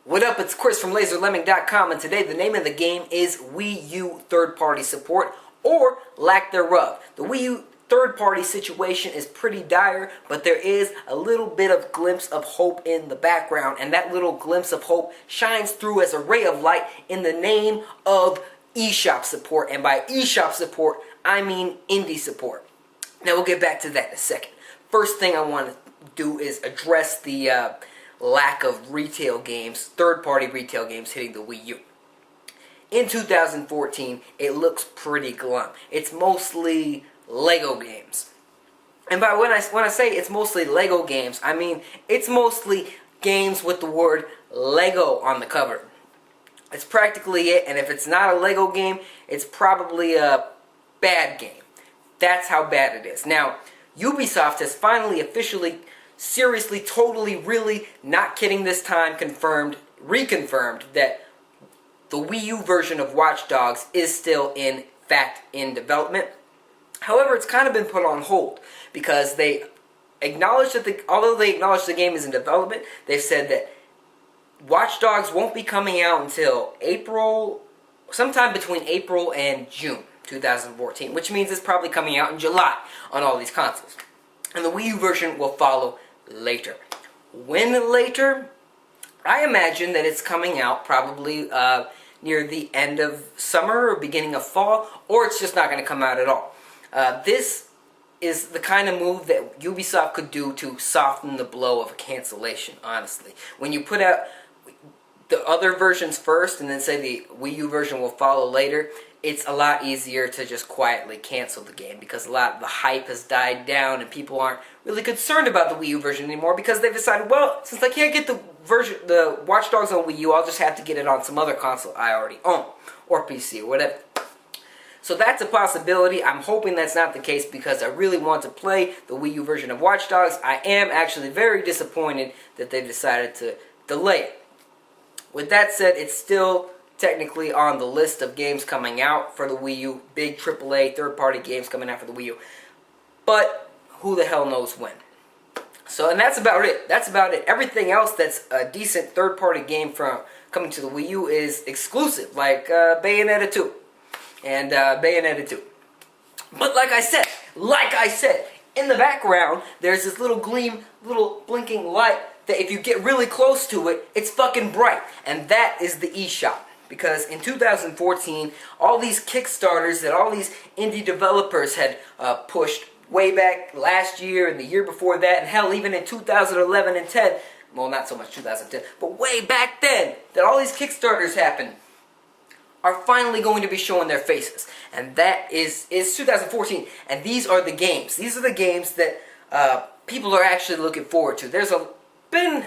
What up, it's Chris from LaserLemming.com, and today the name of the game is Wii U third-party support, or lack thereof. The Wii U third-party situation is pretty dire, but there is a little bit of glimpse of hope in the background, and that little glimpse of hope shines through as a ray of light in the name of eShop support, and by eShop support, I mean indie support. Now we'll get back to that in a second. First thing I want to do is address the lack of retail games, third-party retail games hitting the Wii U. In 2014, it looks pretty glum. It's mostly Lego games. And by when I say it's mostly Lego games, I mean it's mostly games with the word Lego on the cover. It's practically it, and if it's not a Lego game, it's probably a bad game. That's how bad it is. Now, Ubisoft has finally officially, seriously, totally, really, not kidding this time, reconfirmed that the Wii U version of Watch Dogs is still in fact in development. However, it's kind of been put on hold because they acknowledge that although they acknowledge the game is in development, they've said that Watch Dogs won't be coming out until sometime between April and June 2014, which means it's probably coming out in July on all these consoles. And the Wii U version will follow later. When later? I imagine that it's coming out probably near the end of summer or beginning of fall, or it's just not going to come out at all. This is the kind of move that Ubisoft could do to soften the blow of a cancellation, honestly. When you put out the other versions first and then say the Wii U version will follow later, it's a lot easier to just quietly cancel the game because a lot of the hype has died down and people aren't really concerned about the Wii U version anymore because they've decided, well, since I can't get the Watch Dogs on Wii U, I'll just have to get it on some other console I already own, or PC, or whatever. So that's a possibility. I'm hoping that's not the case because I really want to play the Wii U version of Watch Dogs. I am actually very disappointed that they decided to delay it. With that said, it's still technically on the list of games coming out for the Wii U, big AAA third-party games coming out for the Wii U. But who the hell knows when? So, and that's about it. That's about it. Everything else that's a decent third-party game from coming to the Wii U is exclusive, like Bayonetta 2 and Bayonetta 2. But like I said, in the background, there's this little gleam, little blinking light that if you get really close to it, it's fucking bright. And that is the eShop. Because in 2014, all these Kickstarters that all these indie developers had pushed way back last year and the year before that, and hell, even in 2011 and 10, well, not so much 2010, but way back then, that all these Kickstarters happened, are finally going to be showing their faces. And that is 2014, and these are the games. These are the games that people are actually looking forward to. There's been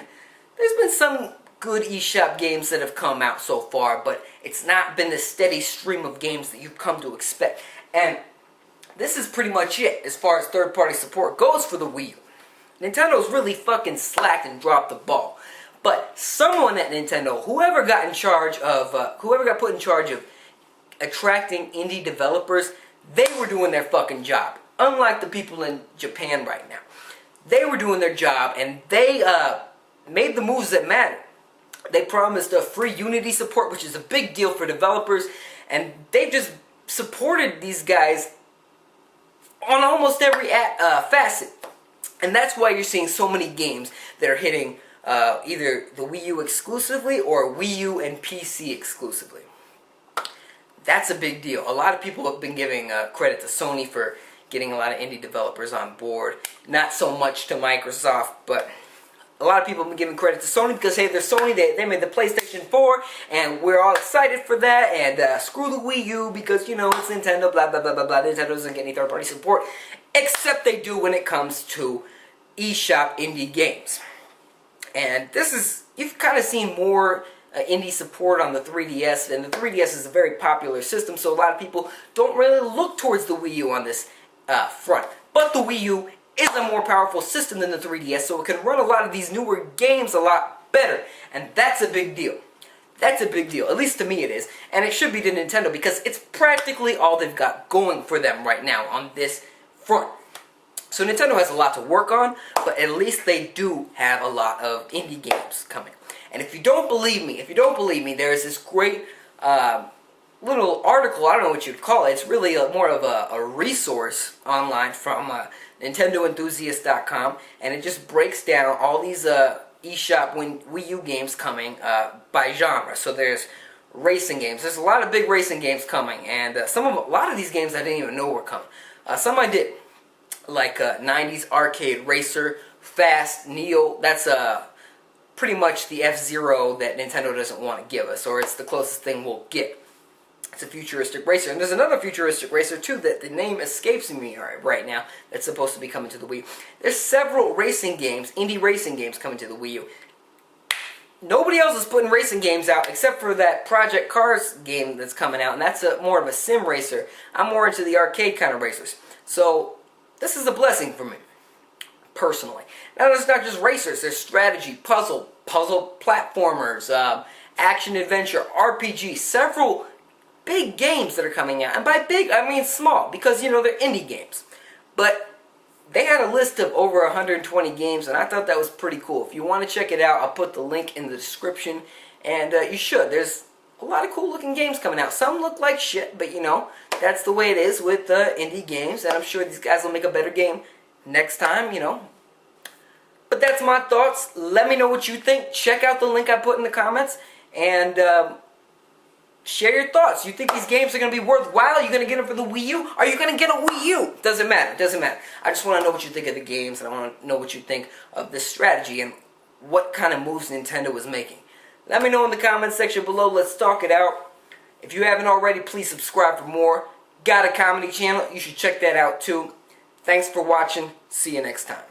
some good eShop games that have come out so far, but it's not been the steady stream of games that you've come to expect. And this is pretty much it as far as third-party support goes for the Wii U. Nintendo's really fucking slacked and dropped the ball. But someone at Nintendo, whoever got put in charge of attracting indie developers, they were doing their fucking job. Unlike the people in Japan right now. They were doing their job, and they made the moves that matter. They promised a free Unity support, which is a big deal for developers, and they've just supported these guys on almost every facet. And that's why you're seeing so many games that are hitting either the Wii U exclusively or Wii U and PC exclusively. That's a big deal. A lot of people have been giving credit to Sony for getting a lot of indie developers on board. Not so much to Microsoft, but a lot of people have been giving credit to Sony because, hey, they're Sony, they made the PlayStation 4, and we're all excited for that, and screw the Wii U because, you know, it's Nintendo, blah, blah, blah, blah, blah. Nintendo doesn't get any third-party support, except they do when it comes to eShop indie games. And this is, you've kind of seen more indie support on the 3DS, and the 3DS is a very popular system, so a lot of people don't really look towards the Wii U on this front. But the Wii U is a more powerful system than the 3DS, so it can run a lot of these newer games a lot better. And that's a big deal. That's a big deal. At least to me it is. And it should be to Nintendo because it's practically all they've got going for them right now on this front. So Nintendo has a lot to work on, but at least they do have a lot of indie games coming. And if you don't believe me, there's this great little article, I don't know what you'd call it. It's really more of a resource online from NintendoEnthusiast.com, and it just breaks down all these eShop Wii U games coming by genre. So there's racing games. There's a lot of big racing games coming, and a lot of these games I didn't even know were coming. Some I did, like 90s arcade racer, Fast, Neo. That's pretty much the F-Zero that Nintendo doesn't want to give us, or it's the closest thing we'll get. It's a futuristic racer. And there's another futuristic racer, too, that the name escapes me right now, that's supposed to be coming to the Wii U. There's several racing games, indie racing games, coming to the Wii U. Nobody else is putting racing games out except for that Project Cars game that's coming out, and that's more of a sim racer. I'm more into the arcade kind of racers. So, this is a blessing for me, personally. Now, there's not just racers. There's strategy, puzzle platformers, action-adventure, RPG, several big games that are coming out. And by big, I mean small, because, you know, they're indie games. But they had a list of over 120 games, and I thought that was pretty cool. If you want to check it out, I'll put the link in the description, and you should. There's a lot of cool-looking games coming out. Some look like shit, but, you know, that's the way it is with indie games, and I'm sure these guys will make a better game next time, you know. But that's my thoughts. Let me know what you think. Check out the link I put in the comments, and share your thoughts. You think these games are going to be worthwhile? You're going to get them for the Wii U? Are you going to get a Wii U? Doesn't matter. Doesn't matter. I just want to know what you think of the games, and I want to know what you think of this strategy and what kind of moves Nintendo is making. Let me know in the comments section below. Let's talk it out. If you haven't already, please subscribe for more. Got a comedy channel? You should check that out too. Thanks for watching. See you next time.